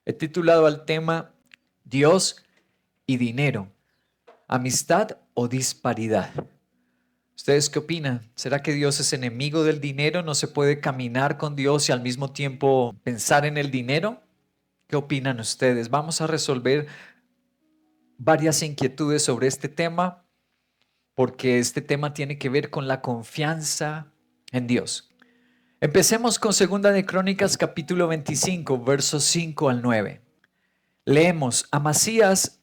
He titulado al tema Dios y dinero, amistad o disparidad. ¿Ustedes qué opinan? ¿Será que Dios es enemigo del dinero? ¿No se puede caminar con Dios y al mismo tiempo pensar en el dinero? ¿Qué opinan ustedes? Vamos a resolver varias inquietudes sobre este tema porque este tema tiene que ver con la confianza en Dios. Empecemos con Segunda de Crónicas capítulo 25, versos 5 al 9. Leemos: Amasías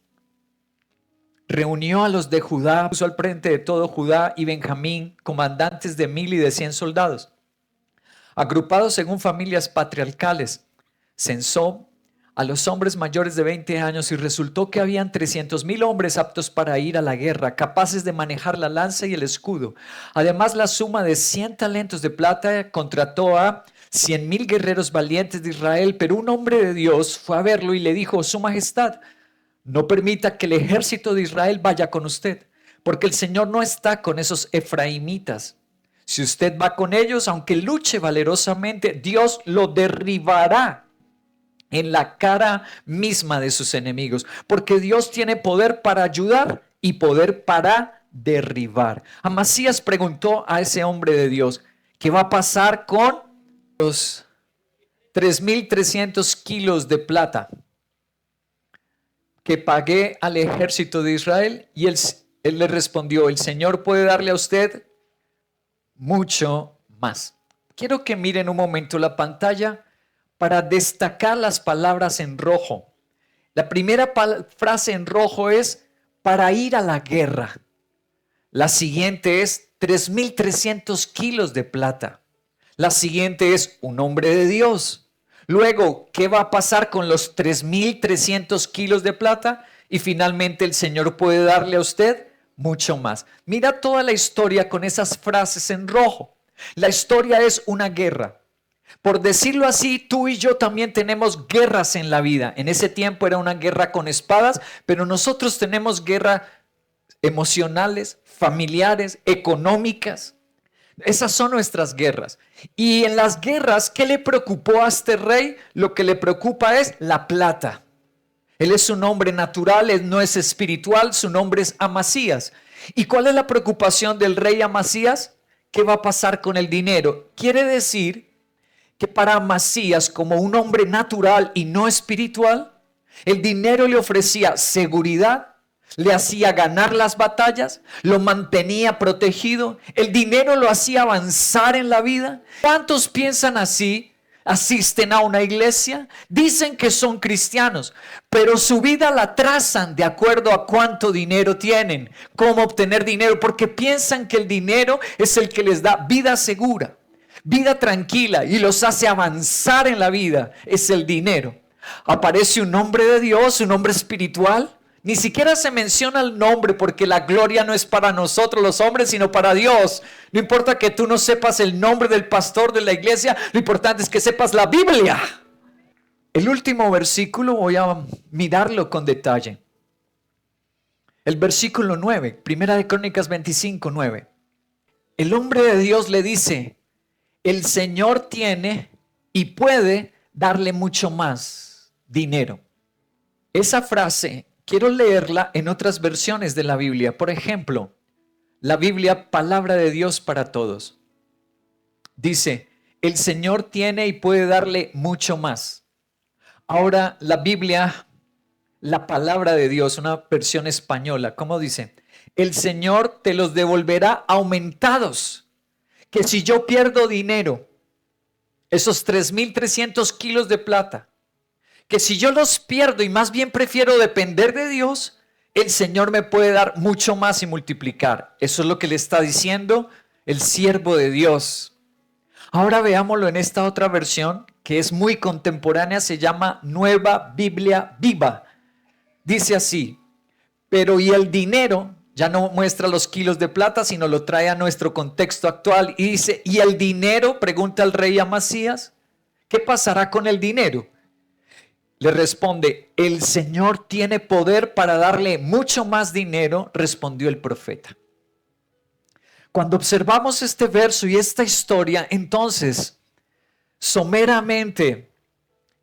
reunió a los de Judá, puso al frente de todo Judá y Benjamín, comandantes de 1000 y de 100 soldados, agrupados según familias patriarcales. Censó a los hombres mayores de 20 años y resultó que habían 300,000 hombres aptos para ir a la guerra, capaces de manejar la lanza y el escudo. Además, la suma de 100 talentos de plata contrató a 100,000 guerreros valientes de Israel, pero un hombre de Dios fue a verlo y le dijo: Su Majestad, no permita que el ejército de Israel vaya con usted, porque el Señor no está con esos efraimitas. Si usted va con ellos, aunque luche valerosamente, Dios lo derribará en la cara misma de sus enemigos, porque Dios tiene poder para ayudar y poder para derribar. Amasías preguntó a ese hombre de Dios: ¿qué va a pasar con los 3,300 kilos de plata que pagué al ejército de Israel? Y él le respondió: el Señor puede darle a usted mucho más. Quiero que miren un momento la pantalla para destacar las palabras en rojo. La primera frase en rojo es para ir a la guerra. La siguiente es 3,300 kilos de plata. La siguiente es un hombre de Dios. Luego, ¿qué va a pasar con los 3,300 kilos de plata? Y finalmente el Señor puede darle a usted mucho más. Mira toda la historia con esas frases en rojo. La historia es una guerra. Por decirlo así, tú y yo también tenemos guerras en la vida. En ese tiempo era una guerra con espadas, pero nosotros tenemos guerras emocionales, familiares, económicas. Esas son nuestras guerras. Y en las guerras, ¿qué le preocupó a este rey? Lo que le preocupa es la plata. Él es un hombre natural, él no es espiritual, su nombre es Amasías. ¿Y cuál es la preocupación del rey Amasías? ¿Qué va a pasar con el dinero? Quiere decir que para Amasías, como un hombre natural y no espiritual, el dinero le ofrecía seguridad, le hacía ganar las batallas, lo mantenía protegido, el dinero lo hacía avanzar en la vida. ¿Cuántos piensan así? Asisten a una iglesia, dicen que son cristianos, pero su vida la trazan de acuerdo a cuánto dinero tienen, cómo obtener dinero, porque piensan que el dinero es el que les da vida segura, vida tranquila y los hace avanzar en la vida. Es el dinero. Aparece un hombre de Dios, un hombre espiritual. Ni siquiera se menciona el nombre porque la gloria no es para nosotros los hombres, sino para Dios. No importa que tú no sepas el nombre del pastor de la iglesia, lo importante es que sepas la Biblia. El último versículo voy a mirarlo con detalle. El versículo 9, Primera de Crónicas 25, 9. El hombre de Dios le dice: el Señor tiene y puede darle mucho más dinero. Esa frase quiero leerla en otras versiones de la Biblia. Por ejemplo, la Biblia, Palabra de Dios para Todos. Dice: el Señor tiene y puede darle mucho más. Ahora la Biblia, la Palabra de Dios, una versión española, ¿cómo dice? El Señor te los devolverá aumentados. Que si yo pierdo dinero, esos 3,300 kilos de plata, que si yo los pierdo y más bien prefiero depender de Dios, el Señor me puede dar mucho más y multiplicar. Eso es lo que le está diciendo el siervo de Dios. Ahora veámoslo en esta otra versión que es muy contemporánea, se llama Nueva Biblia Viva. Dice así: pero y el dinero, ya no muestra los kilos de plata, sino lo trae a nuestro contexto actual y dice: ¿y el dinero? Pregunta el rey Amasías. ¿Qué pasará con el dinero? Le responde: el Señor tiene poder para darle mucho más dinero, respondió el profeta. Cuando observamos este verso y esta historia, entonces, someramente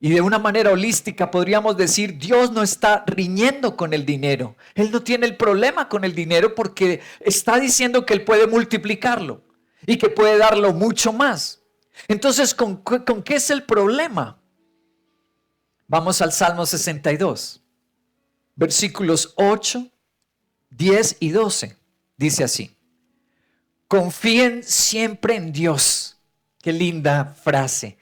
Y de una manera holística podríamos decir, Dios no está riñendo con el dinero. Él no tiene el problema con el dinero porque está diciendo que Él puede multiplicarlo y que puede darlo mucho más. Entonces, ¿con qué es el problema? Vamos al Salmo 62, versículos 8, 10 y 12. Dice así: confíen siempre en Dios. Qué linda frase.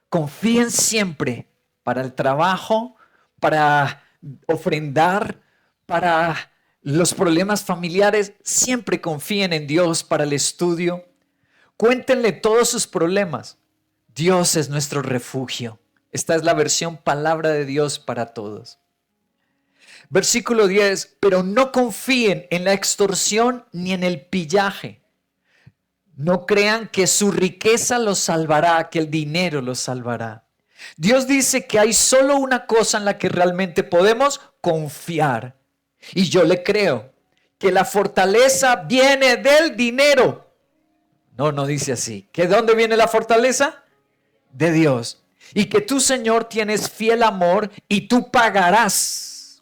Confíen siempre para el trabajo, para ofrendar, para los problemas familiares. Siempre confíen en Dios para el estudio. Cuéntenle todos sus problemas. Dios es nuestro refugio. Esta es la versión palabra de Dios para todos. Versículo 10, pero no confíen en la extorsión ni en el pillaje. No crean que su riqueza los salvará, que el dinero los salvará. Dios dice que hay solo una cosa en la que realmente podemos confiar. Y yo le creo, que la fortaleza viene del dinero. No dice así. ¿Que dónde viene la fortaleza? De Dios. Y que tú, Señor, tienes fiel amor y tú pagarás,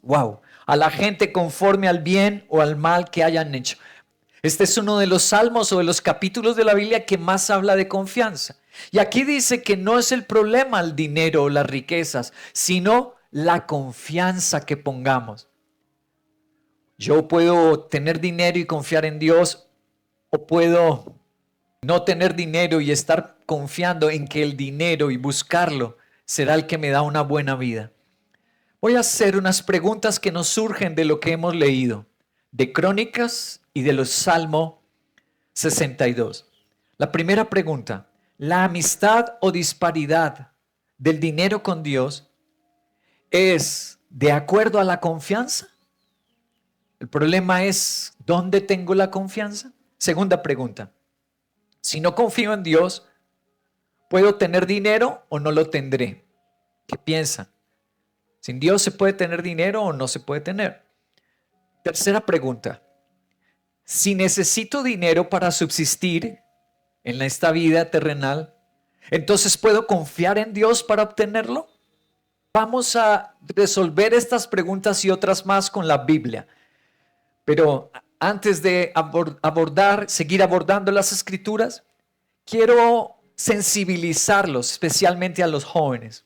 a la gente conforme al bien o al mal que hayan hecho. Este es uno de los salmos o de los capítulos de la Biblia que más habla de confianza. Y aquí dice que no es el problema el dinero o las riquezas, sino la confianza que pongamos. Yo puedo tener dinero y confiar en Dios, o puedo no tener dinero y estar confiando en que el dinero y buscarlo será el que me da una buena vida. Voy a hacer unas preguntas que nos surgen de lo que hemos leído, de Crónicas y de los Salmo 62. La primera pregunta: ¿la amistad o disparidad del dinero con Dios es de acuerdo a la confianza? El problema es, ¿dónde tengo la confianza? Segunda pregunta: si no confío en Dios, ¿puedo tener dinero o no lo tendré? ¿Qué piensan? ¿Sin Dios se puede tener dinero o no se puede tener? Tercera pregunta: si necesito dinero para subsistir en esta vida terrenal, ¿entonces puedo confiar en Dios para obtenerlo? Vamos a resolver estas preguntas y otras más con la Biblia. Pero antes de seguir abordando las Escrituras, quiero sensibilizarlos, especialmente a los jóvenes.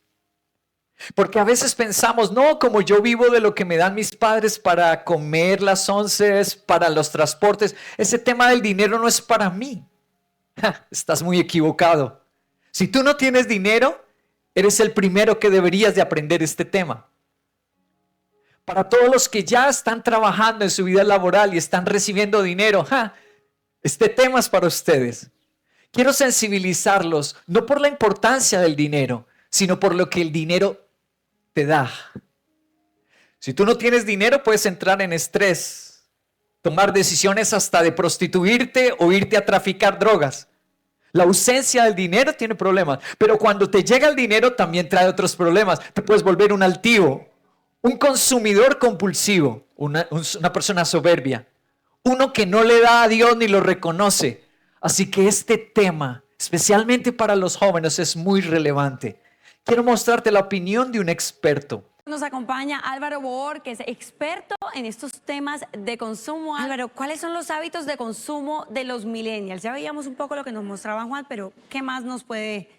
Porque a veces pensamos, no, como yo vivo de lo que me dan mis padres para comer las onces, para los transportes, ese tema del dinero no es para mí. Estás muy equivocado. Si tú no tienes dinero, eres el primero que deberías de aprender este tema. Para todos los que ya están trabajando en su vida laboral y están recibiendo dinero, este tema es para ustedes. Quiero sensibilizarlos, no por la importancia del dinero, sino por lo que el dinero te da. Si tú no tienes dinero, puedes entrar en estrés, tomar decisiones hasta de prostituirte o irte a traficar drogas. La ausencia del dinero tiene problemas, pero cuando te llega el dinero también trae otros problemas. Te puedes volver un altivo, un consumidor compulsivo, una persona soberbia, uno que no le da a Dios ni lo reconoce. Así que este tema, especialmente para los jóvenes, es muy relevante. Quiero mostrarte la opinión de un experto. Nos acompaña Álvaro Boor, que es experto en estos temas de consumo. Álvaro, ¿cuáles son los hábitos de consumo de los millennials? Ya veíamos un poco lo que nos mostraba Juan, pero ¿qué más nos puede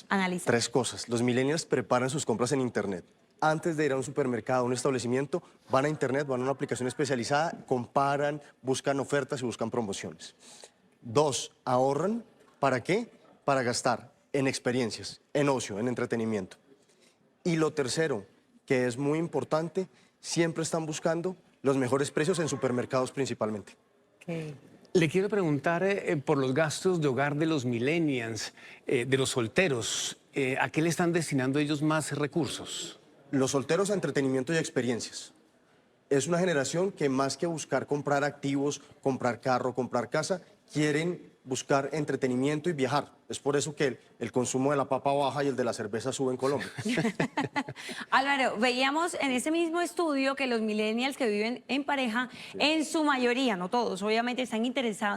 analizar? Tres cosas. Los millennials preparan sus compras en Internet. Antes de ir a un supermercado, a un establecimiento, van a Internet, van a una aplicación especializada, comparan, buscan ofertas y buscan promociones. 2, ahorran. ¿Para qué? Para gastar en experiencias, en ocio, en entretenimiento. Y lo tercero, que es muy importante, siempre están buscando los mejores precios en supermercados principalmente. Okay. Le quiero preguntar por los gastos de hogar de los millennials, de los solteros. ¿A qué le están destinando ellos más recursos? Los solteros a entretenimiento y experiencias. Es una generación que más que buscar comprar activos, comprar carro, comprar casa, quieren buscar entretenimiento y viajar. Es por eso que el consumo de la papa baja y el de la cerveza sube en Colombia. Álvaro, veíamos en ese mismo estudio que los millennials que viven en pareja, en su mayoría, no todos, obviamente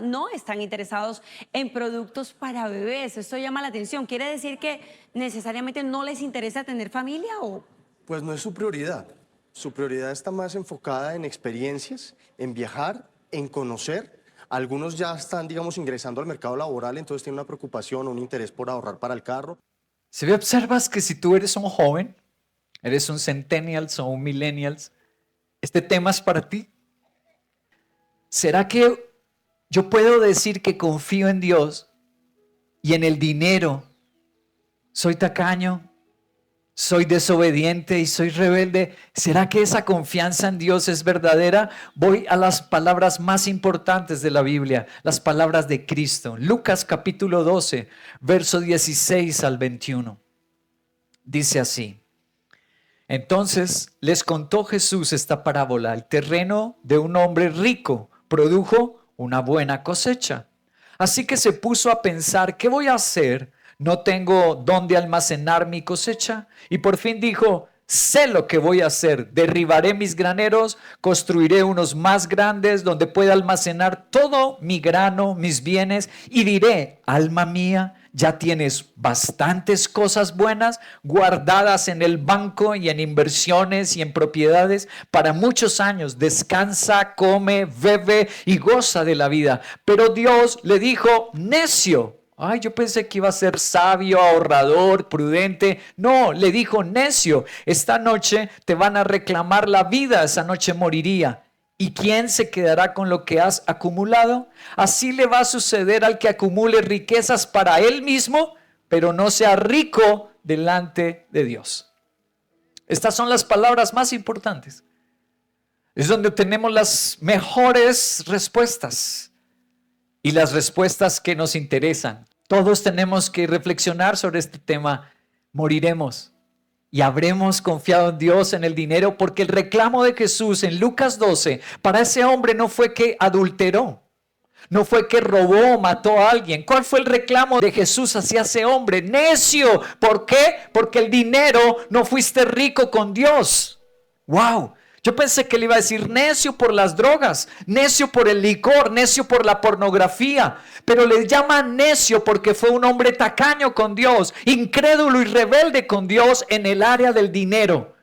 no están interesados en productos para bebés. Esto llama la atención. ¿Quiere decir que necesariamente no les interesa tener familia o...? Pues no es su prioridad. Su prioridad está más enfocada en experiencias, en viajar, en conocer. Algunos ya están, digamos, ingresando al mercado laboral, entonces tienen una preocupación o un interés por ahorrar para el carro. Si observas que si tú eres un joven, eres un centennial o un millennial, este tema es para ti. ¿Será que yo puedo decir que confío en Dios y en el dinero soy tacaño, soy desobediente y soy rebelde? ¿Será que esa confianza en Dios es verdadera? Voy a las palabras más importantes de la Biblia, las palabras de Cristo. Lucas capítulo 12, verso 16 al 21. Dice así: entonces les contó Jesús esta parábola. El terreno de un hombre rico produjo una buena cosecha. Así que se puso a pensar, ¿qué voy a hacer? No tengo dónde almacenar mi cosecha. Y por fin dijo, sé lo que voy a hacer. Derribaré mis graneros, construiré unos más grandes donde pueda almacenar todo mi grano, mis bienes. Y diré, alma mía, ya tienes bastantes cosas buenas guardadas en el banco y en inversiones y en propiedades para muchos años. Descansa, come, bebe y goza de la vida. Pero Dios le dijo, necio. Ay, yo pensé que iba a ser sabio, ahorrador, prudente. No, le dijo, necio, esta noche te van a reclamar la vida, esa noche moriría. ¿Y quién se quedará con lo que has acumulado? Así le va a suceder al que acumule riquezas para él mismo, pero no sea rico delante de Dios. Estas son las palabras más importantes. Es donde tenemos las mejores respuestas. Y las respuestas que nos interesan. Todos tenemos que reflexionar sobre este tema. Moriremos y habremos confiado en Dios, en el dinero, porque el reclamo de Jesús en Lucas 12 para ese hombre no fue que adulteró, no fue que robó o mató a alguien. ¿Cuál fue el reclamo de Jesús hacia ese hombre? Necio. ¿Por qué? Porque el dinero no fuiste rico con Dios. ¡Wow! Yo pensé que le iba a decir necio por las drogas, necio por el licor, necio por la pornografía, pero le llama necio porque fue un hombre tacaño con Dios, incrédulo y rebelde con Dios en el área del dinero.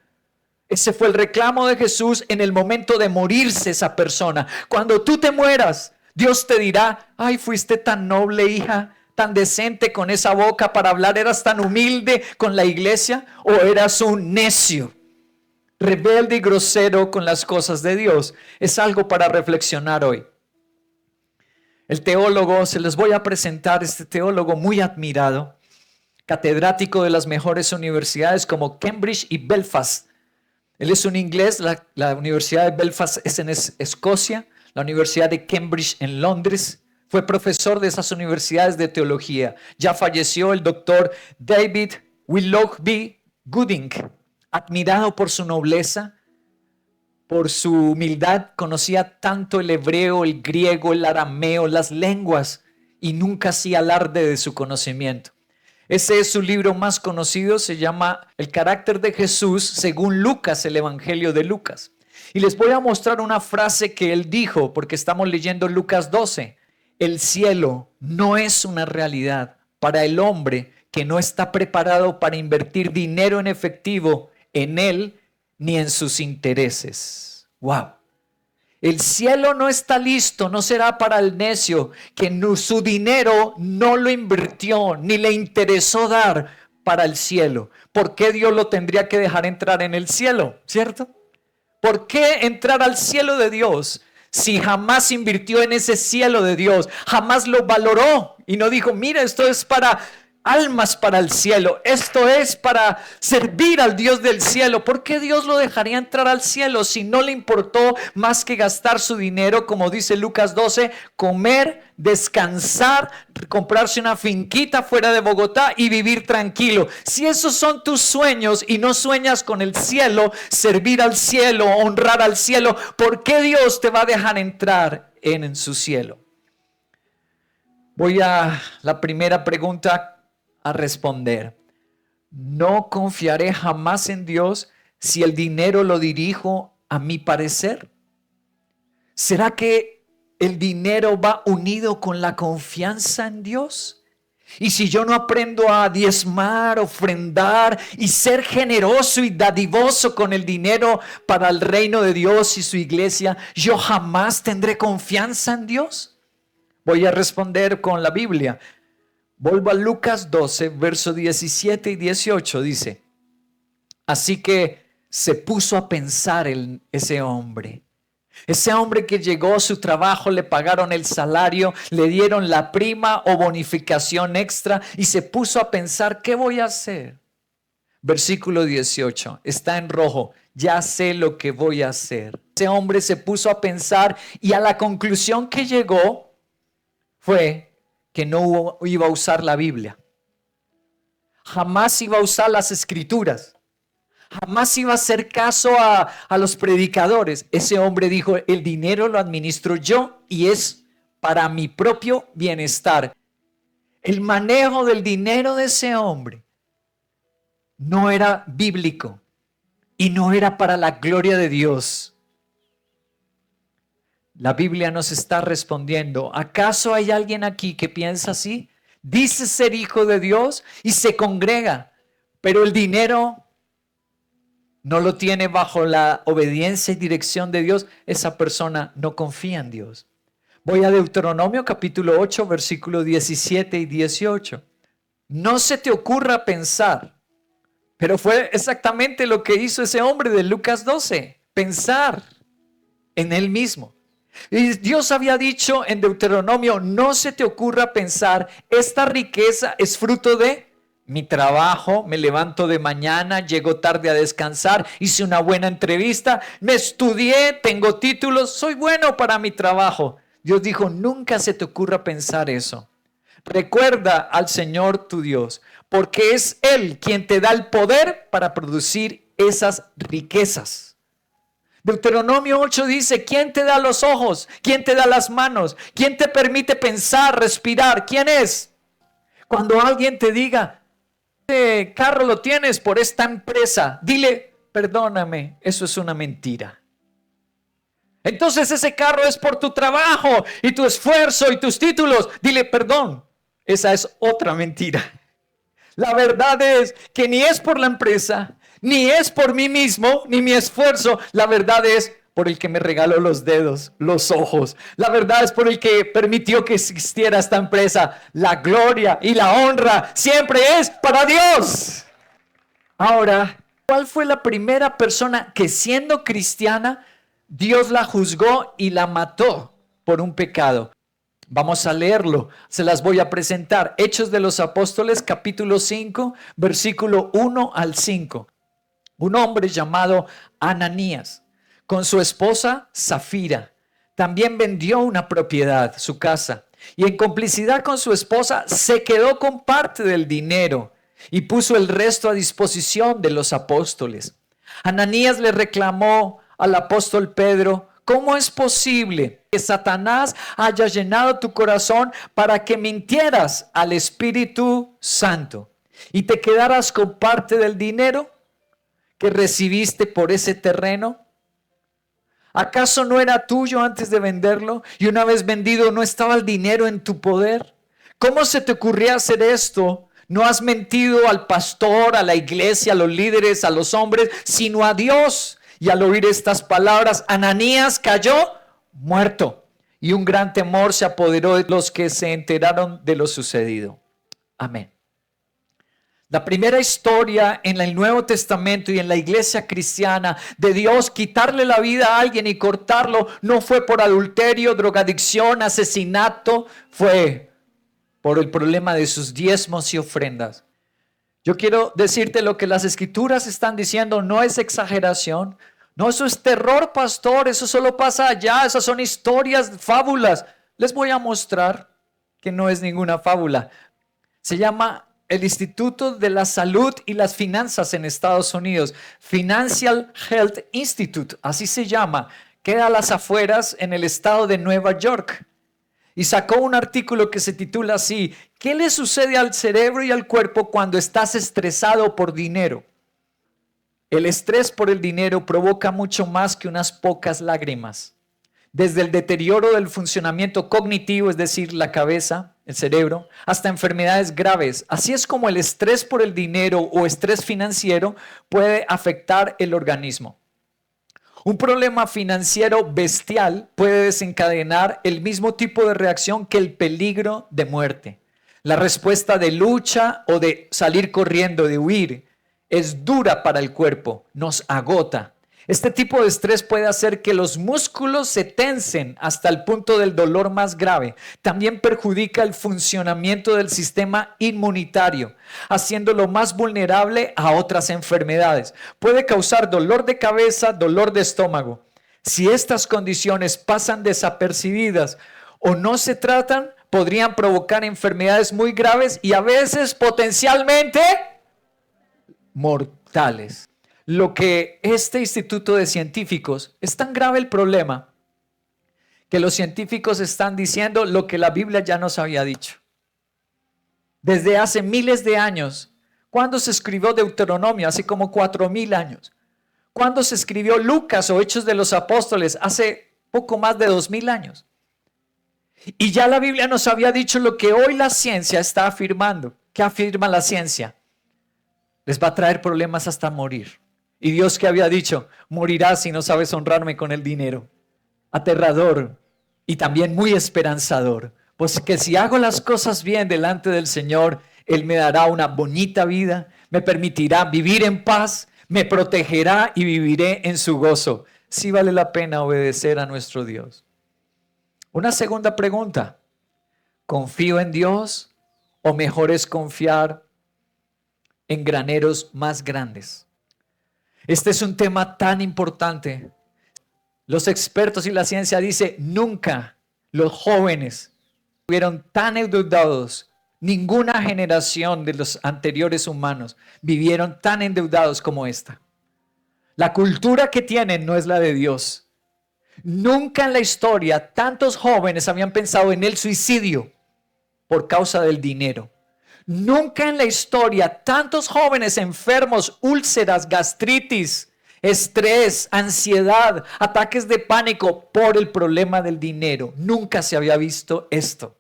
Ese fue el reclamo de Jesús en el momento de morirse esa persona. Cuando tú te mueras, Dios te dirá, ay, fuiste tan noble, hija, tan decente con esa boca para hablar, eras tan humilde con la iglesia, o eras un necio, rebelde y grosero con las cosas de Dios. Es algo para reflexionar hoy. El teólogo, se les voy a presentar este teólogo muy admirado, catedrático de las mejores universidades como Cambridge y Belfast. Él es un inglés, la Universidad de Belfast es en Escocia, la Universidad de Cambridge en Londres. Fue profesor de esas universidades de teología. Ya falleció el doctor David Willoughby Gooding. Admirado por su nobleza, por su humildad, conocía tanto el hebreo, el griego, el arameo, las lenguas, y nunca hacía alarde de su conocimiento. Ese es su libro más conocido, se llama El carácter de Jesús según Lucas, el Evangelio de Lucas. Y les voy a mostrar una frase que él dijo, porque estamos leyendo Lucas 12. El cielo no es una realidad para el hombre que no está preparado para invertir dinero en efectivo en él ni en sus intereses. Wow. El cielo no está listo, no será para el necio que su dinero no lo invirtió ni le interesó dar para el cielo. ¿Por qué Dios lo tendría que dejar entrar en el cielo? ¿Cierto? ¿Por qué entrar al cielo de Dios si jamás invirtió en ese cielo de Dios? Jamás lo valoró y no dijo, mira, esto es para almas para el cielo, esto es para servir al Dios del cielo. ¿Por qué Dios lo dejaría entrar al cielo si no le importó más que gastar su dinero, como dice Lucas 12, comer, descansar, comprarse una finquita fuera de Bogotá y vivir tranquilo? Si esos son tus sueños y no sueñas con el cielo, servir al cielo, honrar al cielo, ¿por qué Dios te va a dejar entrar en su cielo? Voy a la primera pregunta a responder. No confiaré jamás en Dios si el dinero lo dirijo a mi parecer. ¿Será que el dinero va unido con la confianza en Dios? Y si yo no aprendo a diezmar, ofrendar y ser generoso y dadivoso con el dinero para el reino de Dios y su iglesia, ¿yo jamás tendré confianza en Dios? Voy a responder con la Biblia. Vuelvo a Lucas 12, versos 17 y 18, dice: así que se puso a pensar ese hombre. Ese hombre que llegó a su trabajo, le pagaron el salario, le dieron la prima o bonificación extra y se puso a pensar, ¿qué voy a hacer? Versículo 18, está en rojo, ya sé lo que voy a hacer. Ese hombre se puso a pensar y a la conclusión que llegó fue que no iba a usar la Biblia. Jamás iba a usar las escrituras. Jamás iba a hacer caso a los predicadores. Ese hombre dijo, el dinero lo administro yo y es para mi propio bienestar. El manejo del dinero de ese hombre no era bíblico y no era para la gloria de Dios. La Biblia nos está respondiendo, ¿acaso hay alguien aquí que piensa así? Dice ser hijo de Dios y se congrega, pero el dinero no lo tiene bajo la obediencia y dirección de Dios. Esa persona no confía en Dios. Voy a Deuteronomio capítulo 8, versículos 17 y 18. No se te ocurra pensar, pero fue exactamente lo que hizo ese hombre de Lucas 12, pensar en él mismo. Y Dios había dicho en Deuteronomio, no se te ocurra pensar, esta riqueza es fruto de mi trabajo, me levanto de mañana, llego tarde a descansar, hice una buena entrevista, me estudié, tengo títulos, soy bueno para mi trabajo. Dios dijo, nunca se te ocurra pensar eso. Recuerda al Señor tu Dios, porque es Él quien te da el poder para producir esas riquezas. Deuteronomio 8 dice, ¿quién te da los ojos? ¿Quién te da las manos? ¿Quién te permite pensar, respirar? ¿Quién es? Cuando alguien te diga, este carro lo tienes por esta empresa, dile, perdóname, eso es una mentira. Entonces ese carro es por tu trabajo y tu esfuerzo y tus títulos. Dile, perdón, esa es otra mentira. La verdad es que ni es por la empresa, ni es por mí mismo, ni mi esfuerzo. La verdad es por el que me regaló los dedos, los ojos. La verdad es por el que permitió que existiera esta empresa. La gloria y la honra siempre es para Dios. Ahora, ¿cuál fue la primera persona que siendo cristiana, Dios la juzgó y la mató por un pecado? Vamos a leerlo, se las voy a presentar. Hechos de los Apóstoles, capítulo 5, versículo 1 al 5. Un hombre llamado Ananías, con su esposa Zafira, también vendió una propiedad, su casa, y en complicidad con su esposa se quedó con parte del dinero y puso el resto a disposición de los apóstoles. Ananías le reclamó al apóstol Pedro, ¿cómo es posible que Satanás haya llenado tu corazón para que mintieras al Espíritu Santo y te quedaras con parte del dinero que recibiste por ese terreno? ¿Acaso no era tuyo antes de venderlo? Y una vez vendido, ¿no estaba el dinero en tu poder? ¿Cómo se te ocurría hacer esto? No has mentido al pastor, a la iglesia, a los líderes, a los hombres, sino a Dios. Y al oír estas palabras, Ananías cayó muerto. Y un gran temor se apoderó de los que se enteraron de lo sucedido. Amén. La primera historia en el Nuevo Testamento y en la iglesia cristiana de Dios quitarle la vida a alguien y cortarlo no fue por adulterio, drogadicción, asesinato, fue por el problema de sus diezmos y ofrendas. Yo quiero decirte lo que las escrituras están diciendo, no es exageración, no, eso es terror, pastor, eso solo pasa allá, esas son historias, fábulas. Les voy a mostrar que no es ninguna fábula. Se llama el Instituto de la Salud y las Finanzas en Estados Unidos, Financial Health Institute, así se llama, queda a las afueras en el estado de Nueva York. y sacó un artículo que se titula así: ¿qué le sucede al cerebro y al cuerpo cuando estás estresado por dinero? El estrés por el dinero provoca mucho más que unas pocas lágrimas. Desde el deterioro del funcionamiento cognitivo, es decir, la cabeza, el cerebro, hasta enfermedades graves. Así es como el estrés por el dinero o estrés financiero puede afectar el organismo. Un problema financiero bestial puede desencadenar el mismo tipo de reacción que el peligro de muerte. La respuesta de lucha o de salir corriendo, de huir, es dura para el cuerpo, nos agota. Este tipo de estrés puede hacer que los músculos se tensen hasta el punto del dolor más grave. También perjudica el funcionamiento del sistema inmunitario, haciéndolo más vulnerable a otras enfermedades. Puede causar dolor de cabeza, dolor de estómago. Si estas condiciones pasan desapercibidas o no se tratan, podrían provocar enfermedades muy graves y a veces potencialmente mortales. Lo que este instituto de científicos, es tan grave el problema que los científicos están diciendo lo que la Biblia ya nos había dicho. Desde hace miles de años, ¿cuándo se escribió Deuteronomio? Hace como 4000 años. ¿Cuándo se escribió Lucas o Hechos de los Apóstoles? Hace poco más de 2000 años. Y ya la Biblia nos había dicho lo que hoy la ciencia está afirmando. ¿Qué afirma la ciencia? Les va a traer problemas hasta morir. Y Dios, que había dicho: morirás si no sabes honrarme con el dinero. Aterrador y también muy esperanzador. Pues que si hago las cosas bien delante del Señor, Él me dará una bonita vida, me permitirá vivir en paz, me protegerá y viviré en su gozo. Sí vale la pena obedecer a nuestro Dios. Una segunda pregunta: ¿confío en Dios o mejor es confiar en graneros más grandes? Este es un tema tan importante. Los expertos y la ciencia dicen: nunca los jóvenes estuvieron tan endeudados. Ninguna generación de los anteriores humanos vivieron tan endeudados como esta. La cultura que tienen no es la de Dios. Nunca en la historia tantos jóvenes habían pensado en el suicidio por causa del dinero. Nunca en la historia tantos jóvenes enfermos, úlceras, gastritis, estrés, ansiedad, ataques de pánico por el problema del dinero. Nunca se había visto esto.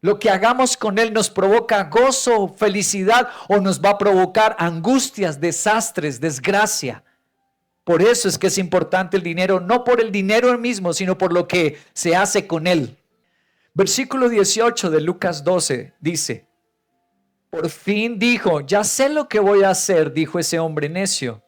Lo que hagamos con él nos provoca gozo, felicidad o nos va a provocar angustias, desastres, desgracia. Por eso es que es importante el dinero, no por el dinero mismo, sino por lo que se hace con él. Versículo 18 de Lucas 12 dice: por fin dijo: ya sé lo que voy a hacer, dijo ese hombre necio.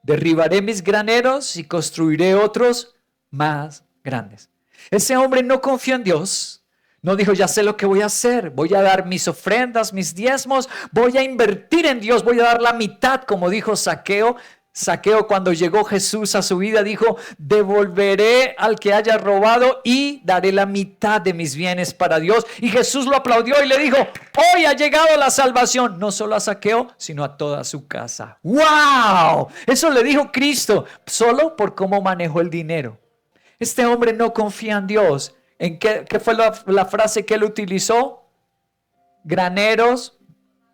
Derribaré mis graneros y construiré otros más grandes. Ese hombre no confió en Dios. No dijo: ya sé lo que voy a hacer, voy a dar mis ofrendas, mis diezmos, voy a invertir en Dios, voy a dar la mitad, como dijo Zaqueo. Zaqueo, cuando llegó Jesús a su vida, dijo: devolveré al que haya robado y daré la mitad de mis bienes para Dios. Y Jesús lo aplaudió y le dijo: hoy ha llegado la salvación, no solo a Zaqueo, sino a toda su casa. ¡Wow! Eso le dijo Cristo, solo por cómo manejó el dinero. Este hombre no confía en Dios. ¿En qué fue la frase que él utilizó? Graneros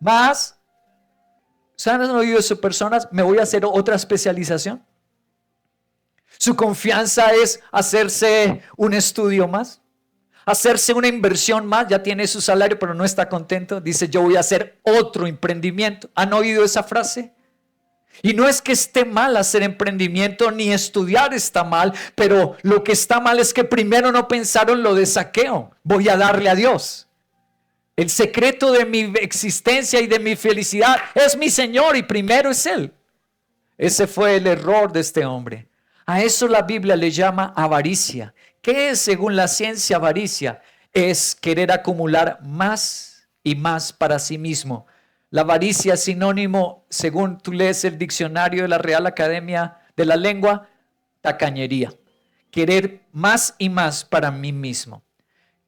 más. ¿Ustedes han oído eso, personas? Me voy a hacer otra especialización. Su confianza es hacerse un estudio más, hacerse una inversión más. Ya tiene su salario, pero no está contento. Dice: yo voy a hacer otro emprendimiento. ¿Han oído esa frase? Y no es que esté mal hacer emprendimiento, ni estudiar está mal, pero lo que está mal es que primero no pensaron lo de Zaqueo. Voy a darle a Dios. El secreto de mi existencia y de mi felicidad es mi Señor y primero es Él. Ese fue el error de este hombre. A eso la Biblia le llama avaricia. ¿Qué es, según la ciencia, avaricia? Es querer acumular más y más para sí mismo. La avaricia es sinónimo, según tú lees el diccionario de la Real Academia de la Lengua, tacañería. Querer más y más para mí mismo.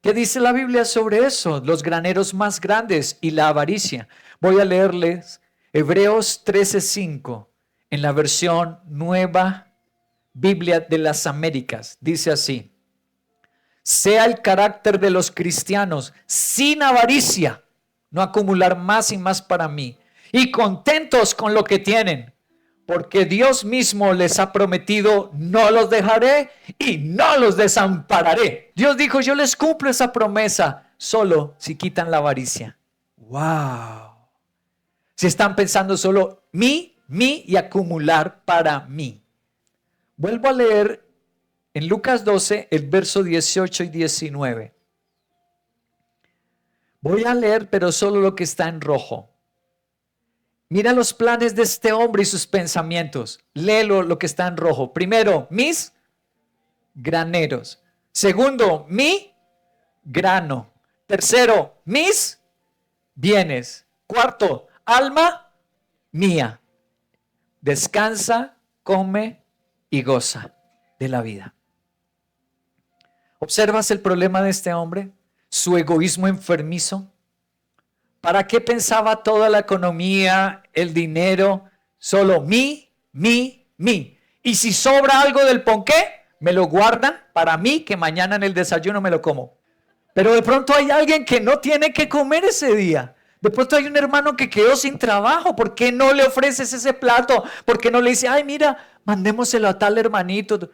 ¿Qué dice la Biblia sobre eso? Los graneros más grandes y la avaricia. Voy a leerles Hebreos 13:5 en la versión Nueva Biblia de las Américas. Dice así: sea el carácter de los cristianos, sin avaricia, no acumular más y más para mí, y contentos con lo que tienen, porque Dios mismo les ha prometido, no los dejaré y no los desampararé. Dios dijo, yo les cumplo esa promesa, solo si quitan la avaricia. ¡Wow! Si están pensando solo mí y acumular para mí. Vuelvo a leer en Lucas 12, el verso 18 y 19. Voy a leer, pero solo lo que está en rojo. Mira los planes de este hombre y sus pensamientos. Léelo lo que está en rojo. Primero, mis graneros. Segundo, mi grano. Tercero, mis bienes. Cuarto, alma mía. Descansa, come y goza de la vida. ¿Observas el problema de este hombre? Su egoísmo enfermizo. ¿Para qué pensaba toda la economía, el dinero? Solo mí. Y si sobra algo del ponqué, me lo guardan para mí, que mañana en el desayuno me lo como. Pero de pronto hay alguien que no tiene que comer ese día. De pronto hay un hermano que quedó sin trabajo. ¿Por qué no le ofreces ese plato? ¿Por qué no le dices, ay, mira, mandémoselo a tal hermanito?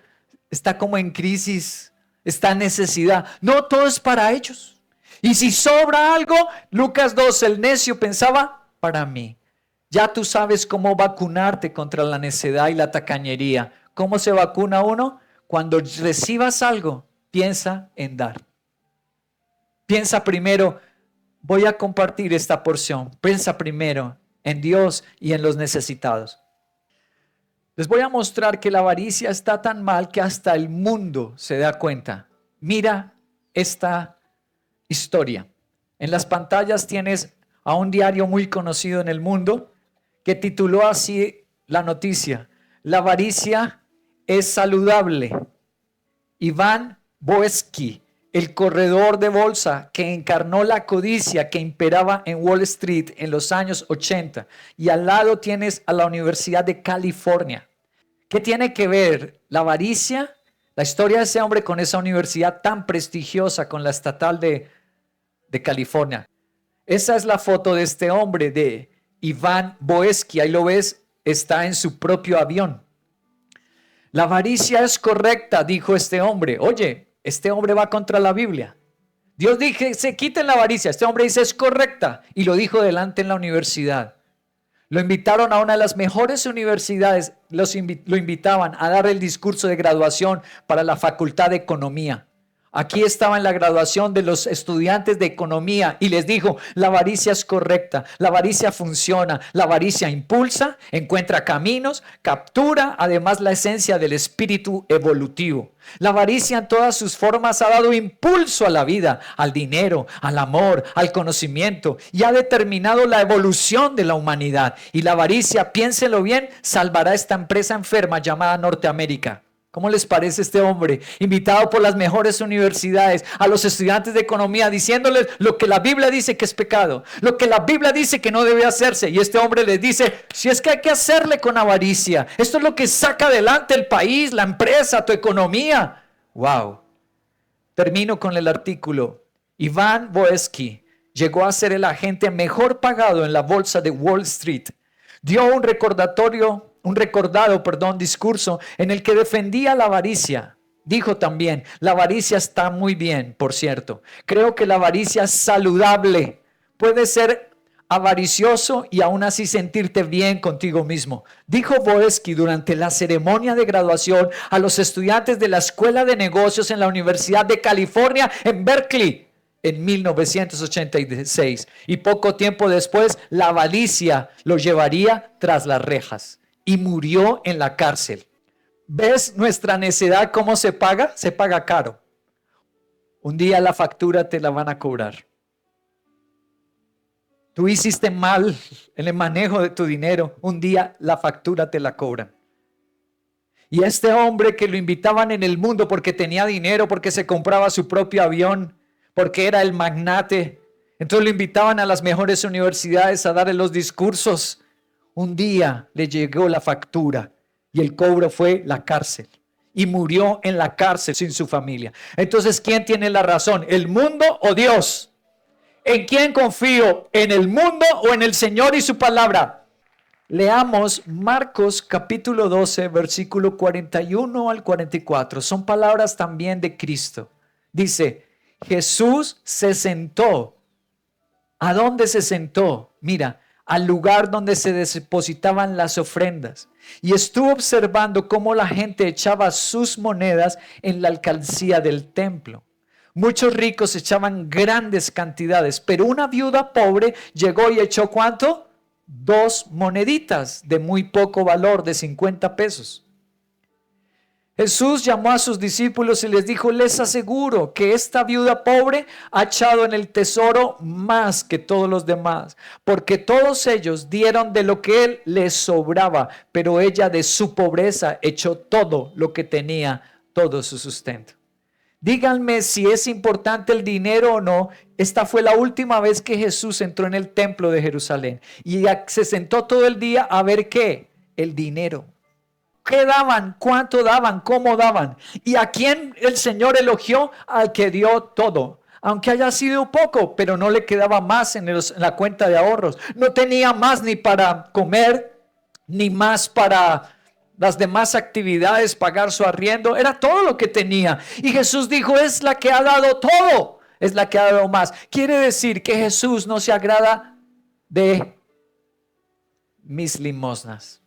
Está como en crisis, está en necesidad. No, todo es para ellos. Y si sobra algo, Lucas 2, el necio pensaba, para mí. Ya tú sabes cómo vacunarte contra la necedad y la tacañería. ¿Cómo se vacuna uno? Cuando recibas algo, piensa en dar. Piensa primero, voy a compartir esta porción. Piensa primero en Dios y en los necesitados. Les voy a mostrar que la avaricia está tan mal que hasta el mundo se da cuenta. Mira esta historia. En las pantallas tienes a un diario muy conocido en el mundo que tituló así la noticia: la avaricia es saludable. Iván Boesky, el corredor de bolsa que encarnó la codicia que imperaba en Wall Street en los años 80. Y al lado tienes a la Universidad de California. ¿Qué tiene que ver la avaricia, la historia de ese hombre, con esa universidad tan prestigiosa, con la estatal de California? Esa es la foto de este hombre, de Iván Boesky. Ahí lo ves, está en su propio avión. La avaricia es correcta, dijo este hombre. Oye, este hombre va contra la Biblia. Dios dice, se quiten la avaricia. Este hombre dice, es correcta. Y lo dijo delante en la universidad. Lo invitaron a una de las mejores universidades. Lo invitaban a dar el discurso de graduación para la Facultad de Economía. Aquí estaba en la graduación de los estudiantes de economía y les dijo, la avaricia es correcta, la avaricia funciona, la avaricia impulsa, encuentra caminos, captura además la esencia del espíritu evolutivo. La avaricia en todas sus formas ha dado impulso a la vida, al dinero, al amor, al conocimiento y ha determinado la evolución de la humanidad. Y la avaricia, piénselo bien, salvará esta empresa enferma llamada Norteamérica. ¿Cómo les parece este hombre? Invitado por las mejores universidades a los estudiantes de economía, diciéndoles lo que la Biblia dice que es pecado, lo que la Biblia dice que no debe hacerse. Y este hombre les dice, si es que hay que hacerle con avaricia, esto es lo que saca adelante el país, la empresa, tu economía. ¡Wow! Termino con el artículo. Iván Boesky llegó a ser el agente mejor pagado en la bolsa de Wall Street. Dio un recordado discurso en el que defendía la avaricia. Dijo también, la avaricia está muy bien, por cierto. Creo que la avaricia es saludable. Puedes ser avaricioso y aún así sentirte bien contigo mismo. Dijo Boesky durante la ceremonia de graduación a los estudiantes de la Escuela de Negocios en la Universidad de California en Berkeley en 1986. Y poco tiempo después, la avaricia lo llevaría tras las rejas. Y murió en la cárcel. ¿Ves nuestra necedad cómo se paga? Se paga caro. Un día la factura te la van a cobrar. Tú hiciste mal en el manejo de tu dinero. Un día la factura te la cobran. Y este hombre que lo invitaban en el mundo porque tenía dinero, porque se compraba su propio avión, porque era el magnate. Entonces lo invitaban a las mejores universidades a darle los discursos. Un día le llegó la factura y el cobro fue la cárcel. y murió en la cárcel sin su familia. Entonces, ¿quién tiene la razón? ¿El mundo o Dios? ¿En quién confío? ¿En el mundo o en el Señor y su palabra? Leamos Marcos capítulo 12, versículo 41 al 44. Son palabras también de Cristo. Dice, Jesús se sentó. ¿A dónde se sentó? Mira, al lugar donde se depositaban las ofrendas. Y estuvo observando cómo la gente echaba sus monedas en la alcancía del templo. Muchos ricos echaban grandes cantidades, pero una viuda pobre llegó y echó ¿cuánto? 2 moneditas de muy poco valor, de 50 pesos. Jesús llamó a sus discípulos y les dijo, les aseguro que esta viuda pobre ha echado en el tesoro más que todos los demás, porque todos ellos dieron de lo que él les sobraba, pero ella de su pobreza echó todo lo que tenía, todo su sustento. Díganme si es importante el dinero o no. Esta fue la última vez que Jesús entró en el templo de Jerusalén y se sentó todo el día a ver ¿qué? El dinero. ¿Qué daban? ¿Cuánto daban? ¿Cómo daban? ¿Y a quién el Señor elogió? Al que dio todo. Aunque haya sido poco, pero no le quedaba más en la cuenta de ahorros. No tenía más ni para comer, ni más para las demás actividades, pagar su arriendo, era todo lo que tenía. Y Jesús dijo, es la que ha dado todo, es la que ha dado más. Quiere decir que Jesús no se agrada de mis limosnas.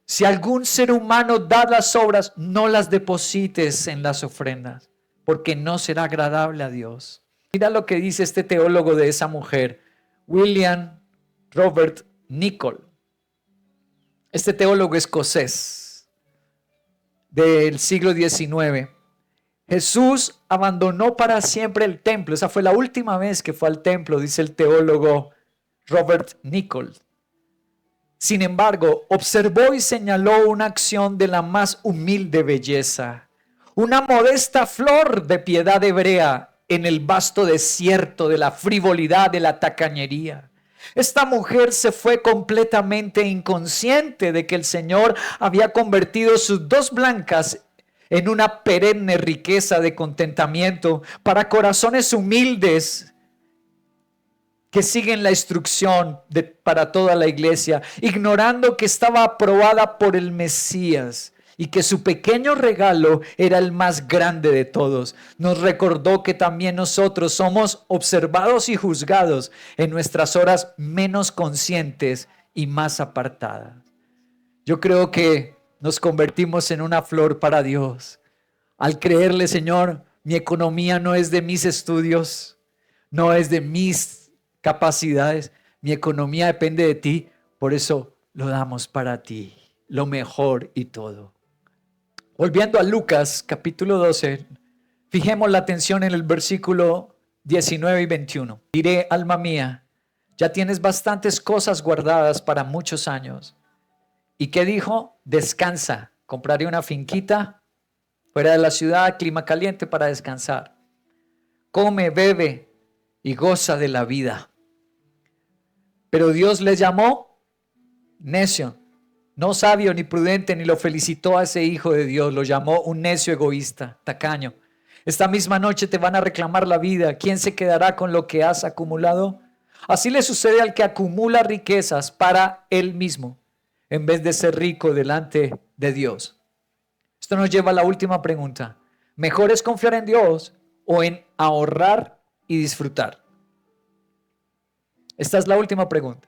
Si algún ser humano da las obras, no las deposites en las ofrendas, porque no será agradable a Dios. Mira lo que dice este teólogo de esa mujer, William Robert Nicol. Este teólogo escocés del siglo XIX. Jesús abandonó para siempre el templo. Esa fue la última vez que fue al templo, dice el teólogo Robert Nicol. Sin embargo, observó y señaló una acción de la más humilde belleza. Una modesta flor de piedad hebrea en el vasto desierto de la frivolidad, de la tacañería. Esta mujer se fue completamente inconsciente de que el Señor había convertido sus 2 blancas en una perenne riqueza de contentamiento para corazones humildes que siguen la instrucción para toda la iglesia, ignorando que estaba aprobada por el Mesías y que su pequeño regalo era el más grande de todos. Nos recordó que también nosotros somos observados y juzgados en nuestras horas menos conscientes y más apartadas. Yo creo que nos convertimos en una flor para Dios al creerle, Señor, mi economía no es de mis estudios, no es de mis capacidades, mi economía depende de ti, por eso lo damos para ti, lo mejor y todo. Volviendo a Lucas capítulo 12, fijemos la atención en el versículo 19 y 21. Diré, alma mía, ya tienes bastantes cosas guardadas para muchos años. ¿Y qué dijo? Descansa, compraré una finquita fuera de la ciudad, clima caliente para descansar. Come, bebe y goza de la vida. Pero Dios les llamó necio. No sabio ni prudente, ni lo felicitó a ese hijo de Dios. Lo llamó un necio egoísta, tacaño. Esta misma noche te van a reclamar la vida. ¿Quién se quedará con lo que has acumulado? Así le sucede al que acumula riquezas para él mismo, en vez de ser rico delante de Dios. Esto nos lleva a la última pregunta. ¿Mejor es confiar en Dios o en ahorrar y disfrutar? Esta es la última pregunta.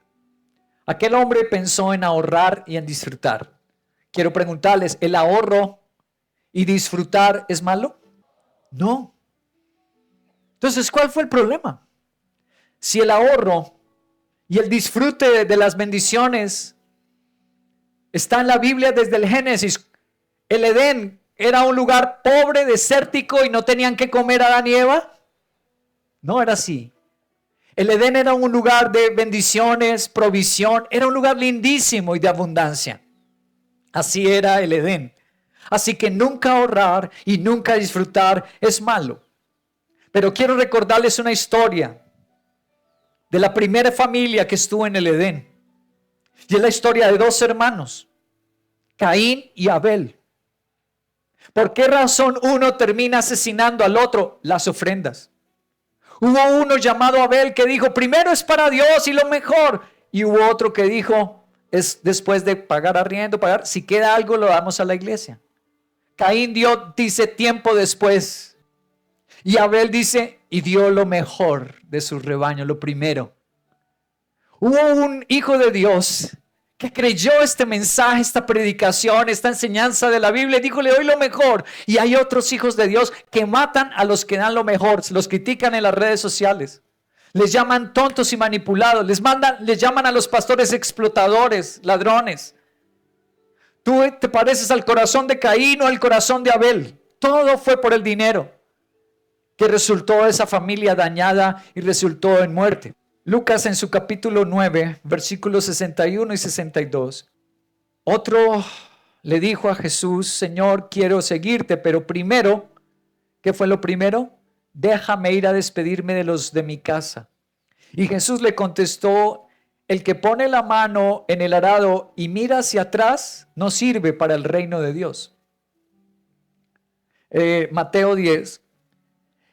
Aquel hombre pensó en ahorrar y en disfrutar. Quiero preguntarles, ¿el ahorro y disfrutar es malo? No. Entonces, ¿cuál fue el problema? Si el ahorro y el disfrute de las bendiciones está en la Biblia desde el Génesis, el Edén era un lugar pobre, desértico y no tenían que comer Adán y Eva. No era así. El Edén era un lugar de bendiciones, provisión, era un lugar lindísimo y de abundancia. Así era el Edén. Así que nunca ahorrar y nunca disfrutar es malo. Pero quiero recordarles una historia de la primera familia que estuvo en el Edén. Y es la historia de 2 hermanos, Caín y Abel. ¿Por qué razón uno termina asesinando al otro? Las ofrendas. Hubo uno llamado Abel que dijo, primero es para Dios y lo mejor. Y hubo otro que dijo, es después de pagar arriendo, si queda algo lo damos a la iglesia. Caín dice tiempo después. Y Abel dice, y dio lo mejor de su rebaño, lo primero. Hubo un hijo de Dios que creyó este mensaje, esta predicación, esta enseñanza de la Biblia, y dijo, le doy lo mejor. Y hay otros hijos de Dios que matan a los que dan lo mejor, los critican en las redes sociales, les llaman tontos y manipulados, les llaman a los pastores explotadores, ladrones. Tú te pareces al corazón de Caín o al corazón de Abel. Todo fue por el dinero, que resultó esa familia dañada y resultó en muerte. Lucas en su capítulo 9, versículos 61 y 62. Otro le dijo a Jesús, Señor, quiero seguirte, pero primero, ¿qué fue lo primero? Déjame ir a despedirme de los de mi casa. Y Jesús le contestó, el que pone la mano en el arado y mira hacia atrás, no sirve para el reino de Dios. Mateo 10.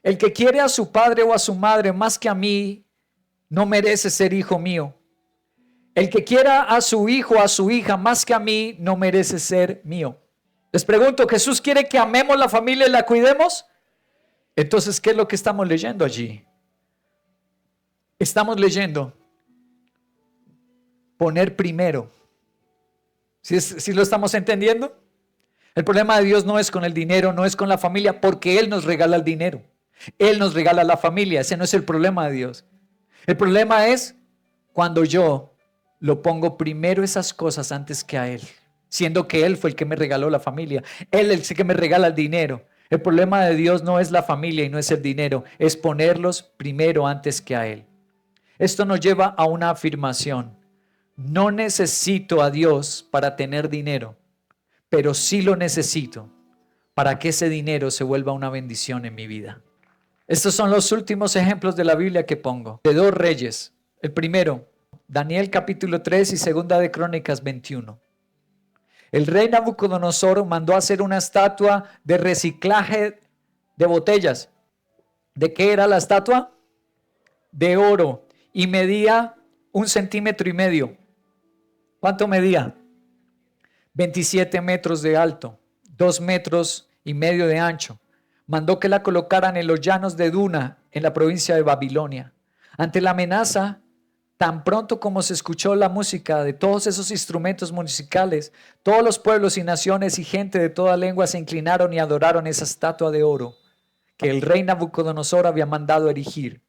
El que quiere a su padre o a su madre más que a mí, no merece ser hijo mío. El que quiera a su hijo o a su hija más que a mí, no merece ser mío. Les pregunto, ¿Jesús quiere que amemos la familia y la cuidemos? Entonces, ¿qué es lo que estamos leyendo allí? Estamos leyendo poner primero. ¿Sí lo estamos entendiendo? El problema de Dios no es con el dinero, no es con la familia, porque Él nos regala el dinero. Él nos regala la familia. Ese no es el problema de Dios. El problema es cuando yo lo pongo primero esas cosas antes que a Él, siendo que Él fue el que me regaló la familia. Él es el que me regala el dinero. El problema de Dios no es la familia y no es el dinero, es ponerlos primero antes que a Él. Esto nos lleva a una afirmación. No necesito a Dios para tener dinero, pero sí lo necesito para que ese dinero se vuelva una bendición en mi vida. Estos son los últimos ejemplos de la Biblia que pongo, de dos reyes. El primero, Daniel capítulo 3 y segunda de Crónicas 21. El rey Nabucodonosor mandó hacer una estatua de reciclaje de botellas. ¿De qué era la estatua? De oro. Y medía 1,5 centímetros. ¿Cuánto medía? 27 metros de alto, 2,5 metros de ancho. Mandó que la colocaran en los llanos de Duna, en la provincia de Babilonia. Ante la amenaza, tan pronto como se escuchó la música de todos esos instrumentos musicales, todos los pueblos y naciones y gente de toda lengua se inclinaron y adoraron esa estatua de oro que el rey Nabucodonosor había mandado erigir.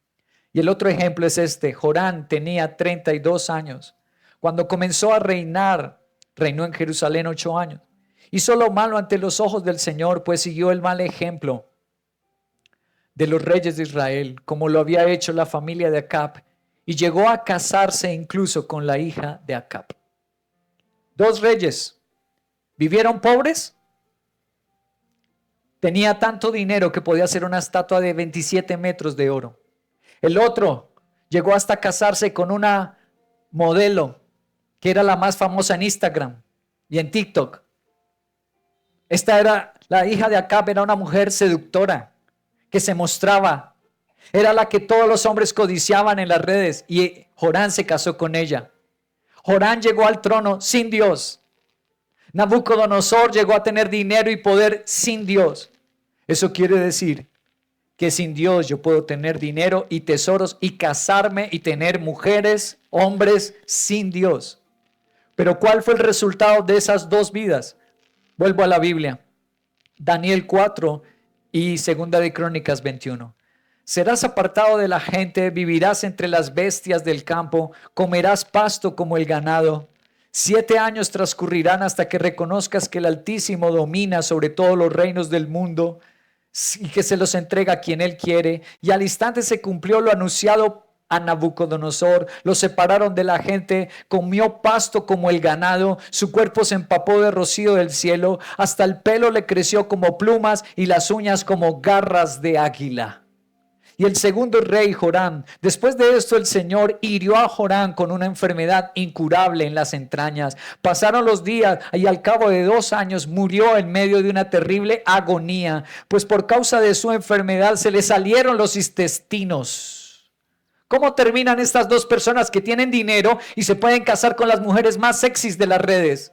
Y el otro ejemplo es este. Jorán tenía 32 años. Cuando comenzó a reinar, reinó en Jerusalén 8 años. Hizo lo malo ante los ojos del Señor, pues siguió el mal ejemplo de los reyes de Israel, como lo había hecho la familia de Acab, y llegó a casarse incluso con la hija de Acab. Dos reyes, ¿vivieron pobres? Tenía tanto dinero que podía hacer una estatua de 27 metros de oro. El otro llegó hasta casarse con una modelo que era la más famosa en Instagram y en TikTok. Esta era la hija de Acab, era una mujer seductora que se mostraba. Era la que todos los hombres codiciaban en las redes y Jorán se casó con ella. Jorán llegó al trono sin Dios. Nabucodonosor llegó a tener dinero y poder sin Dios. Eso quiere decir que sin Dios yo puedo tener dinero y tesoros y casarme y tener mujeres, hombres sin Dios. Pero ¿cuál fue el resultado de esas dos vidas? Vuelvo a la Biblia. Daniel 4 y segunda de Crónicas 21. Serás apartado de la gente, vivirás entre las bestias del campo, comerás pasto como el ganado. 7 años transcurrirán hasta que reconozcas que el Altísimo domina sobre todos los reinos del mundo y que se los entrega a quien Él quiere. Y al instante se cumplió lo anunciado a Nabucodonosor. Lo separaron de la gente, comió pasto como el ganado, su cuerpo se empapó de rocío del cielo, hasta el pelo le creció como plumas y las uñas como garras de águila. y el segundo rey Joram. Después de esto el Señor hirió a Joram con una enfermedad incurable en las entrañas. Pasaron los días y al cabo de 2 años murió en medio de una terrible agonía, pues por causa de su enfermedad se le salieron los intestinos. ¿Cómo terminan estas dos personas que tienen dinero y se pueden casar con las mujeres más sexys de las redes?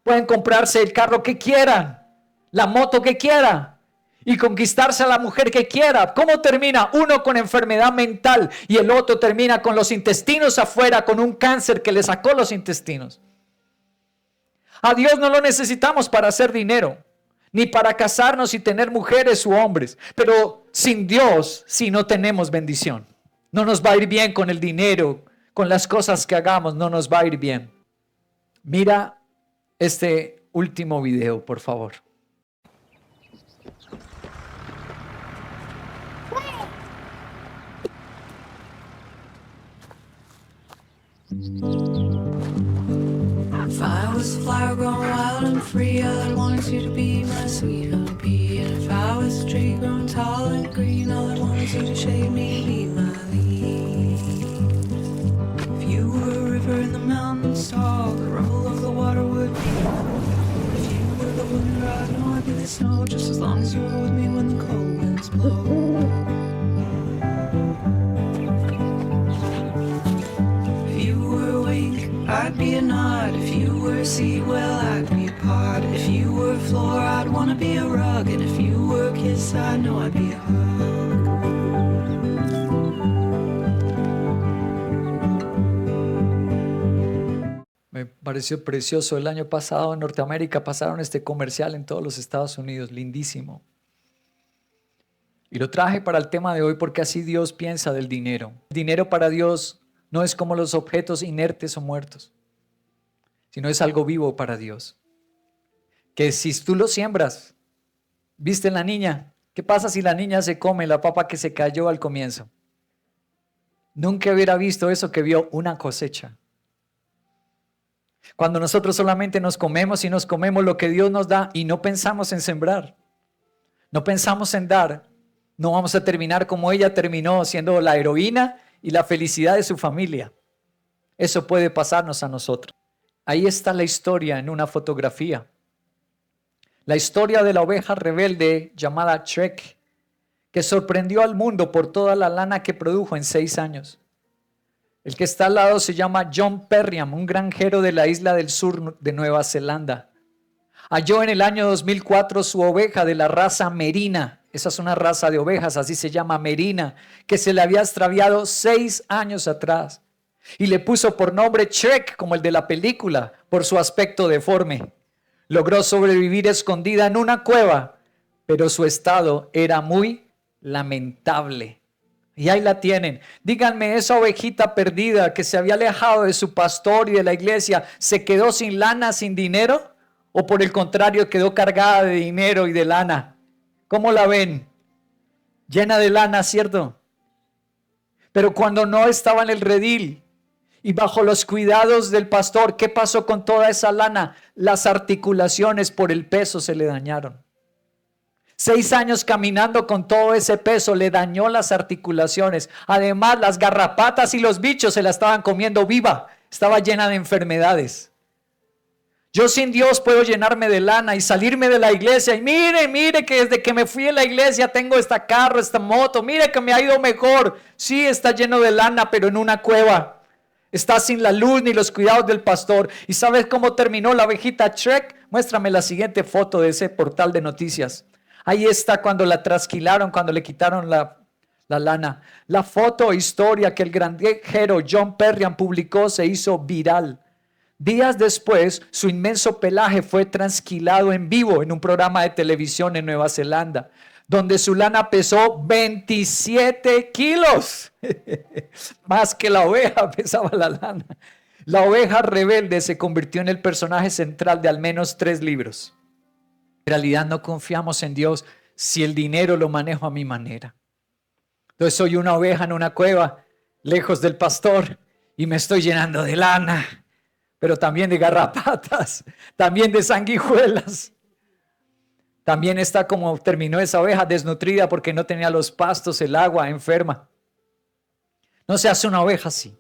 Pueden comprarse el carro que quieran, la moto que quieran y conquistarse a la mujer que quiera. ¿Cómo termina? Uno con enfermedad mental y el otro termina con los intestinos afuera, con un cáncer que le sacó los intestinos. A Dios no lo necesitamos para hacer dinero, ni para casarnos y tener mujeres u hombres. Pero sin Dios, si no tenemos bendición, no nos va a ir bien con el dinero, con las cosas que hagamos, no nos va a ir bien. Mira este último video, por favor. If I was a flower growing wild and free, all I wanted you to be my sweet honeybee. And if I was a tree growing tall and green, all I wanted you to shade me, be my leaf. If you were a river in the mountains tall, the rumble of the water would be. If you were the wind, I know I'd be the snow, just as long as you were with me when the cold winds blow. I'd be a knot. If you were a seed, well, I'd be a pod. If you were a floor, I'd wanna be a rug. And if you were a kiss, I know I'd be a hug. Me pareció precioso. El año pasado en Norteamérica pasaron este comercial en todos los Estados Unidos, lindísimo. Y lo traje para el tema de hoy porque así Dios piensa del dinero. El dinero para Dios no es como los objetos inertes o muertos, sino es algo vivo para Dios. Que si tú lo siembras, ¿viste la niña? ¿Qué pasa si la niña se come la papa que se cayó al comienzo? Nunca hubiera visto eso que vio una cosecha. Cuando nosotros solamente nos comemos y nos comemos lo que Dios nos da y no pensamos en sembrar, no pensamos en dar, no vamos a terminar como ella terminó, siendo la heroína y la felicidad de su familia. Eso puede pasarnos a nosotros. Ahí está la historia en una fotografía. La historia de la oveja rebelde llamada Shrek, que sorprendió al mundo por toda la lana que produjo en 6 años. El que está al lado se llama John Perriam, un granjero de la isla del sur de Nueva Zelanda. Halló en el año 2004 su oveja de la raza merina. Esa es una raza de ovejas, así se llama, merina, que se le había extraviado 6 años atrás. Y le puso por nombre Shrek, como el de la película, por su aspecto deforme. Logró sobrevivir escondida en una cueva, pero su estado era muy lamentable. Y ahí la tienen. Díganme, esa ovejita perdida que se había alejado de su pastor y de la iglesia, ¿se quedó sin lana, sin dinero? ¿O por el contrario quedó cargada de dinero y de lana? ¿Cómo la ven? Llena de lana, ¿cierto? Pero cuando no estaba en el redil y bajo los cuidados del pastor, ¿qué pasó con toda esa lana? Las articulaciones por el peso se le dañaron. 6 años caminando con todo ese peso le dañó las articulaciones. Además, las garrapatas y los bichos se la estaban comiendo viva. Estaba llena de enfermedades. Yo sin Dios puedo llenarme de lana y salirme de la iglesia y mire que desde que me fui de la iglesia tengo esta carro, esta moto, mire que me ha ido mejor. Sí, está lleno de lana, pero en una cueva. Está sin la luz ni los cuidados del pastor. ¿Y sabes cómo terminó la ovejita Shrek? Muéstrame la siguiente foto de ese portal de noticias. Ahí está cuando la trasquilaron, cuando le quitaron la lana. La foto o historia que el granjero John Perriam publicó se hizo viral. Días después, su inmenso pelaje fue trasquilado en vivo en un programa de televisión en Nueva Zelanda, donde su lana pesó 27 kilos. Más que la oveja pesaba la lana. La oveja rebelde se convirtió en el personaje central de al menos 3 libros. En realidad no confiamos en Dios si el dinero lo manejo a mi manera. Entonces soy una oveja en una cueva, lejos del pastor, y me estoy llenando de lana, pero también de garrapatas, también de sanguijuelas, También está como terminó esa oveja, desnutrida porque no tenía los pastos, el agua, enferma. No se hace una oveja así.